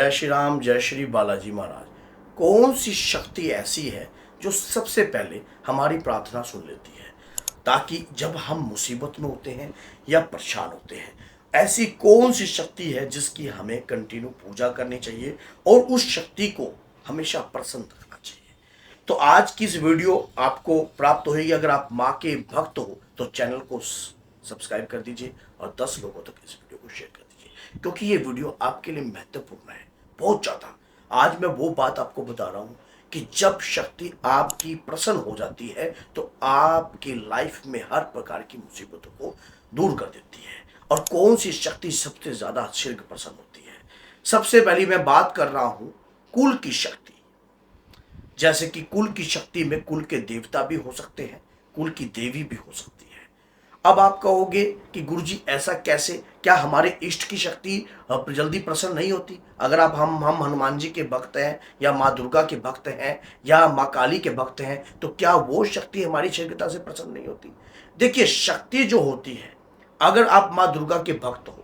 जय श्री राम, जय श्री बालाजी महाराज। कौन सी शक्ति ऐसी है जो सबसे पहले हमारी प्रार्थना सुन लेती है, ताकि जब हम मुसीबत में होते हैं या परेशान होते हैं, ऐसी कौन सी शक्ति है जिसकी हमें कंटिन्यू पूजा करनी चाहिए और उस शक्ति को हमेशा प्रसन्न रखना चाहिए। तो आज की इस वीडियो आपको प्राप्त होगी। अगर आप माँ के भक्त हो तो चैनल को सब्सक्राइब कर दीजिए और 10 लोगों तक इस वीडियो को शेयर कर दीजिए, क्योंकि ये वीडियो आपके लिए महत्वपूर्ण है, बहुत ज़्यादा। आज मैं वो बात आपको बता रहा हूँ कि जब शक्ति आपकी प्रसन्न हो जाती है तो आपकी लाइफ में हर प्रकार की मुसीबतों को दूर कर देती है। और कौन सी शक्ति सबसे ज़्यादा शीघ्र प्रसन्न होती है? सबसे पहली मैं बात कर रहा हूँ कुल की शक्ति। जैसे कि कुल की शक्ति में कुल के देवता भी हो सकते हैं, कुल की देवी भी हो सकती है। अब आप कहोगे कि गुरुजी ऐसा कैसे? क्या हमारे इष्ट की शक्ति जल्दी प्रसन्न नहीं होती? अगर आप हम हनुमान जी के भक्त हैं या माँ दुर्गा के भक्त हैं या माँ काली के भक्त हैं, तो क्या वो शक्ति हमारी शीघ्रता से प्रसन्न नहीं होती? देखिए, शक्ति जो होती है, अगर आप माँ दुर्गा के भक्त हो,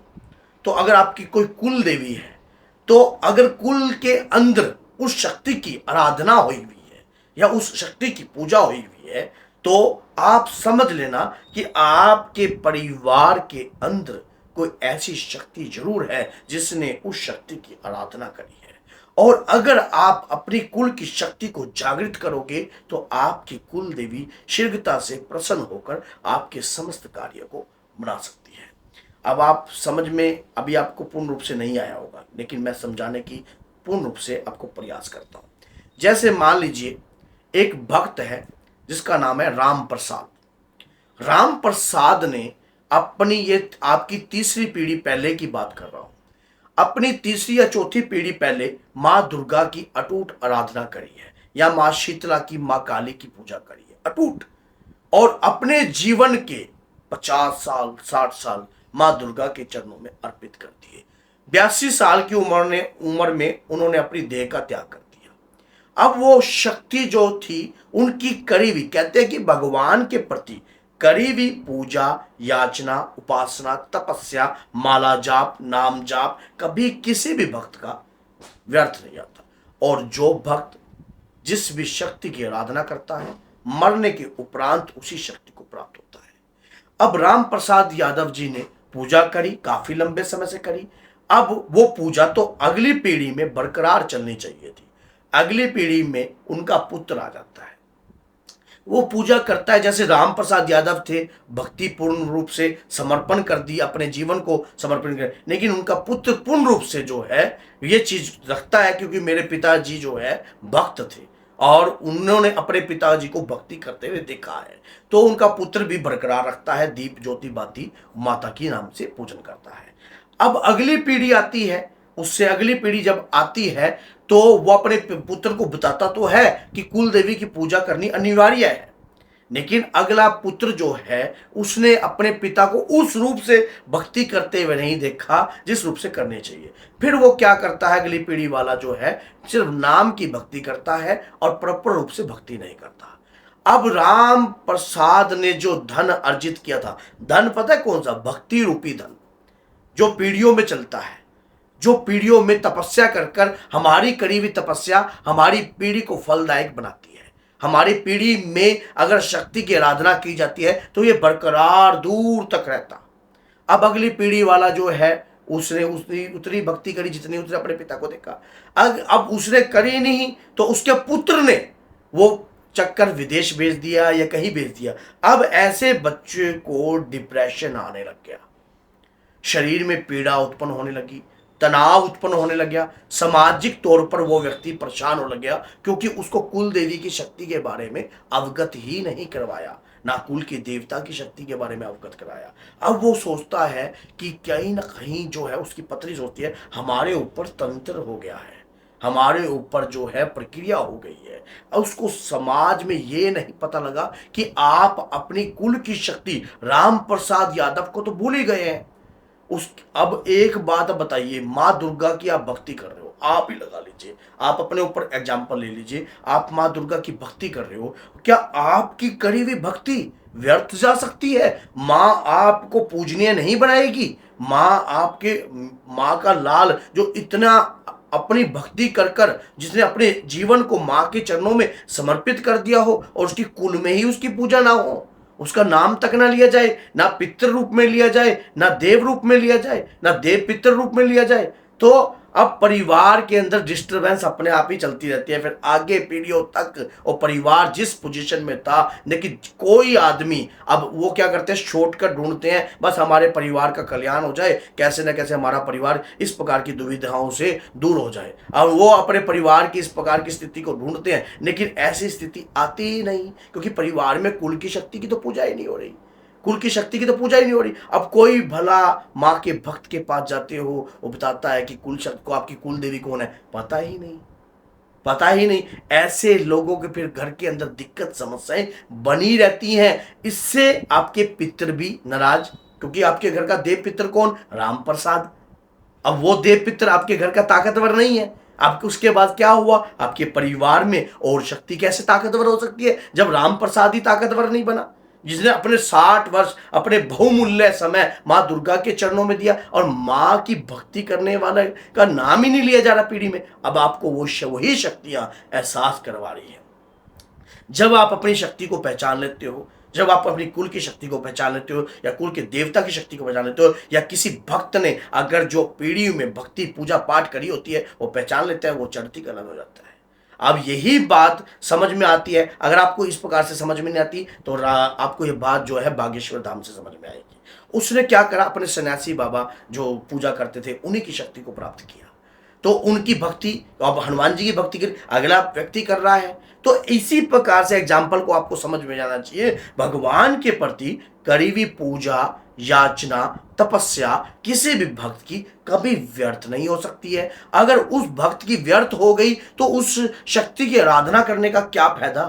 तो अगर आपकी कोई कुल देवी है, तो अगर कुल के अंदर उस शक्ति की आराधना हुई हुई है या उस शक्ति की पूजा हुई हुई है, तो आप समझ लेना कि आपके परिवार के अंदर कोई ऐसी शक्ति जरूर है जिसने उस शक्ति की आराधना करी है। और अगर आप अपनी कुल की शक्ति को जागृत करोगे तो आपकी कुल देवी शीघ्रता से प्रसन्न होकर आपके समस्त कार्य को बना सकती है। अब आप समझ में अभी आपको पूर्ण रूप से नहीं आया होगा, लेकिन मैं समझाने की पूर्ण रूप से आपको प्रयास करता हूं। जैसे मान लीजिए एक भक्त है जिसका नाम है राम प्रसाद। राम प्रसाद ने अपनी, ये आपकी तीसरी पीढ़ी पहले की बात कर रहा हूं, अपनी तीसरी या चौथी पीढ़ी पहले माँ दुर्गा की अटूट आराधना करी है या माँ शीतला की, माँ काली की पूजा करी है अटूट। और अपने जीवन के 50 साल 60 साल माँ दुर्गा के चरणों में अर्पित कर दिए। 82 साल की उम्र में उन्होंने अपनी देह का त्याग कर दिया। अब वो शक्ति जो थी उनकी करीबी, कहते हैं कि भगवान के प्रति करीबी पूजा, याचना, उपासना, तपस्या, माला जाप, नाम जाप कभी किसी भी भक्त का व्यर्थ नहीं आता। और जो भक्त जिस भी शक्ति की आराधना करता है, मरने के उपरांत उसी शक्ति को प्राप्त होता है। अब राम प्रसाद यादव जी ने पूजा करी, काफी लंबे समय से करी। अब वो पूजा तो अगली पीढ़ी में बरकरार चलनी चाहिए थी। अगली पीढ़ी में उनका पुत्र आ जाता है, वो पूजा करता है। जैसे राम प्रसाद यादव थे, भक्ति पूर्ण रूप से समर्पण कर दी, अपने जीवन को समर्पण कर, लेकिन उनका पुत्र पूर्ण रूप से जो है ये चीज रखता है, क्योंकि मेरे पिताजी जो है भक्त थे और उन्होंने अपने पिताजी को भक्ति करते हुए देखा है, तो उनका पुत्र भी बरकरार रखता है, दीप ज्योति बाती माता की नाम से पूजन करता है। अब अगली पीढ़ी आती है, उससे अगली पीढ़ी जब आती है तो वो अपने पुत्र को बताता तो है कि कुल देवी की पूजा करनी अनिवार्य है, लेकिन अगला पुत्र जो है उसने अपने पिता को उस रूप से भक्ति करते हुए नहीं देखा जिस रूप से करनी चाहिए। फिर वो क्या करता है, अगली पीढ़ी वाला जो है सिर्फ नाम की भक्ति करता है और प्रॉपर रूप से भक्ति नहीं करता। अब राम प्रसाद ने जो धन अर्जित किया था, धन पता है कौन सा? भक्ति रूपी धन, जो पीढ़ियों में चलता है, जो पीढ़ियों में तपस्या कर कर हमारी करीबी तपस्या हमारी पीढ़ी को फलदायक बनाती है। हमारी पीढ़ी में अगर शक्ति की आराधना की जाती है तो ये बरकरार दूर तक रहता। अब अगली पीढ़ी वाला जो है उसने उतनी भक्ति करी जितनी उसने अपने पिता को देखा। अब उसने करी नहीं तो उसके पुत्र ने वो चक्कर विदेश भेज दिया या कहीं भेज दिया। अब ऐसे बच्चे को डिप्रेशन आने लग गया, शरीर में पीड़ा उत्पन्न होने लगी, तनाव उत्पन्न होने लग गया, सामाजिक तौर पर वो व्यक्ति परेशान होने लग गया, क्योंकि उसको कुल देवी की शक्ति के बारे में अवगत ही नहीं करवाया, ना कुल की देवता की शक्ति के बारे में अवगत कराया। अब वो सोचता है कि कहीं ना कहीं जो है उसकी पत्री सोचती है हमारे ऊपर तंत्र हो गया है, हमारे ऊपर जो है प्रक्रिया हो गई है। और उसको समाज में ये नहीं पता लगा कि आप अपनी कुल की शक्ति राम प्रसाद यादव को तो भूल ही गए हैं। अब एक बात बताइए, माँ दुर्गा की आप भक्ति कर रहे हो, आप ही लगा लीजिए, आप अपने ऊपर एग्जाम्पल ले लीजिए, आप माँ दुर्गा की भक्ति कर रहे हो, क्या आपकी करी हुई भक्ति व्यर्थ जा सकती है? माँ आपको पूजनीय नहीं बनाएगी? माँ आपके, माँ का लाल जो इतना अपनी भक्ति कर कर, जिसने अपने जीवन को माँ के चरणों में समर्पित कर दिया हो और उसकी कुल में ही उसकी पूजा ना हो, उसका नाम तक ना लिया जाए, ना पितृ रूप में लिया जाए, ना देव रूप में लिया जाए, ना देव पितृ रूप में लिया जाए, तो अब परिवार के अंदर डिस्टरबेंस अपने आप ही चलती रहती है। फिर आगे पीढ़ियों तक और परिवार जिस पोजीशन में था, लेकिन कोई आदमी अब वो क्या करते हैं, शॉर्टकट ढूंढते हैं, बस हमारे परिवार का कल्याण हो जाए, कैसे ना कैसे हमारा परिवार इस प्रकार की दुविधाओं से दूर हो जाए। अब वो अपने परिवार की इस प्रकार की स्थिति को ढूंढते हैं, लेकिन ऐसी स्थिति आती ही नहीं, क्योंकि परिवार में कुल की शक्ति की तो पूजा ही नहीं हो रही, कुल की शक्ति की तो पूजा ही नहीं हो रही। अब कोई भला माँ के भक्त के पास जाते हो, वो बताता है कि कुल शक्ति को, आपकी कुल देवी कौन है, पता ही नहीं, पता ही नहीं। ऐसे लोगों के फिर घर के अंदर दिक्कत समस्याएं बनी रहती हैं। इससे आपके पितर भी नाराज, क्योंकि आपके घर का देव पितर कौन, राम प्रसाद। अब वो देव पितर आपके घर का ताकतवर नहीं है, आपके उसके बाद क्या हुआ, आपके परिवार में और शक्ति कैसे ताकतवर हो सकती है जब राम प्रसाद ही ताकतवर नहीं बना, जिसने अपने 60 वर्ष अपने बहुमूल्य समय माँ दुर्गा के चरणों में दिया और माँ की भक्ति करने वाले का नाम ही नहीं लिया जा रहा पीढ़ी में। अब आपको वही शक्तियां एहसास करवा रही है। जब आप अपनी शक्ति को पहचान लेते हो, जब आप अपनी कुल की शक्ति को पहचान लेते हो, या कुल के देवता की शक्ति को पहचान लेते हो, या किसी भक्त ने अगर जो पीढ़ी में भक्ति पूजा पाठ करी होती है वो पहचान लेता है, वो चढ़ती कला हो जाता है। अब यही बात समझ में आती है। अगर आपको इस प्रकार से समझ में नहीं आती तो आपको ये बात जो है बागेश्वर धाम से समझ में आएगी। उसने क्या करा, अपने सन्यासी बाबा जो पूजा करते थे उन्हीं की शक्ति को प्राप्त किया, तो उनकी भक्ति, अब हनुमान जी की भक्ति कर अगला व्यक्ति कर रहा है। तो इसी प्रकार से एग्जाम्पल को आपको समझ में जाना चाहिए। भगवान के प्रति करी हुई पूजा, याचना, तपस्या किसी भी भक्त की कभी व्यर्थ नहीं हो सकती है। अगर उस भक्त की व्यर्थ हो गई तो उस शक्ति की आराधना करने का क्या फायदा।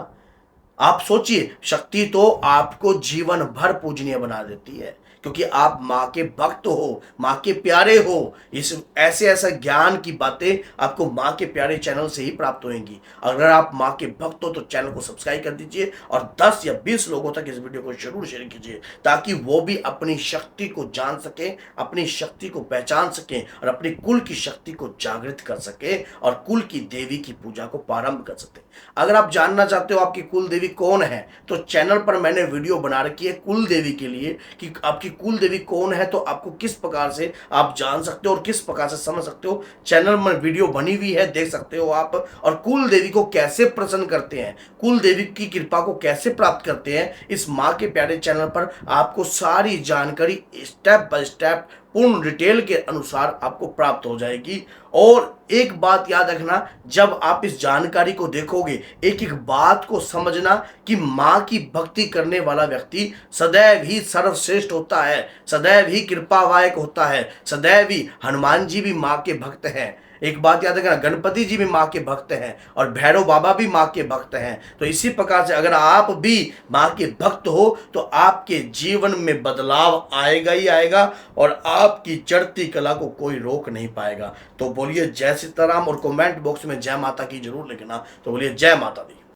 आप सोचिए, शक्ति तो आपको जीवन भर पूजनीय बना देती है, क्योंकि आप माँ के भक्त हो, माँ के प्यारे हो। इस ऐसे ज्ञान की बातें आपको माँ के प्यारे चैनल से ही प्राप्त होंगी। अगर आप माँ के भक्त हो तो चैनल को सब्सक्राइब कर दीजिए और 10 या 20 लोगों तक इस वीडियो को जरूर शेयर कीजिए, ताकि वो भी अपनी शक्ति को जान सके, अपनी शक्ति को पहचान सके और अपनी कुल की शक्ति को जागृत कर सके और कुल की देवी की पूजा को प्रारंभ कर सके। अगर आप जानना चाहते हो आपकी कुल देवी कौन है, तो चैनल पर मैंने वीडियो बना रखी है कुल देवी के लिए कि आपकी कुल देवी कौन है, तो आपको किस प्रकार से आप जान सकते हो और किस प्रकार से समझ सकते हो। चैनल में वीडियो बनी हुई है, देख सकते हो आप। और कुल देवी को कैसे प्रसन्न करते हैं, कुल देवी की कृपा को कैसे प्राप्त करते हैं, इस माँ के प्यारे चैनल पर आपको सारी जानकारी स्टेप बाय स्टेप पूर्ण डिटेल के अनुसार आपको प्राप्त हो जाएगी। और एक बात याद रखना, जब आप इस जानकारी को देखोगे, एक एक बात को समझना कि माँ की भक्ति करने वाला व्यक्ति सदैव ही सर्वश्रेष्ठ होता है, सदैव ही कृपावायक होता है, सदैव ही हनुमान जी भी माँ के भक्त हैं। एक बात याद रखना, गणपति जी भी माँ के भक्त हैं और भैरव बाबा भी माँ के भक्त हैं। तो इसी प्रकार से अगर आप भी माँ के भक्त हो तो आपके जीवन में बदलाव आएगा ही आएगा और आपकी चढ़ती कला को कोई रोक नहीं पाएगा। तो बोलिए जय सीताराम और कमेंट बॉक्स में जय माता की जरूर लिखना। तो बोलिए जय माता दी।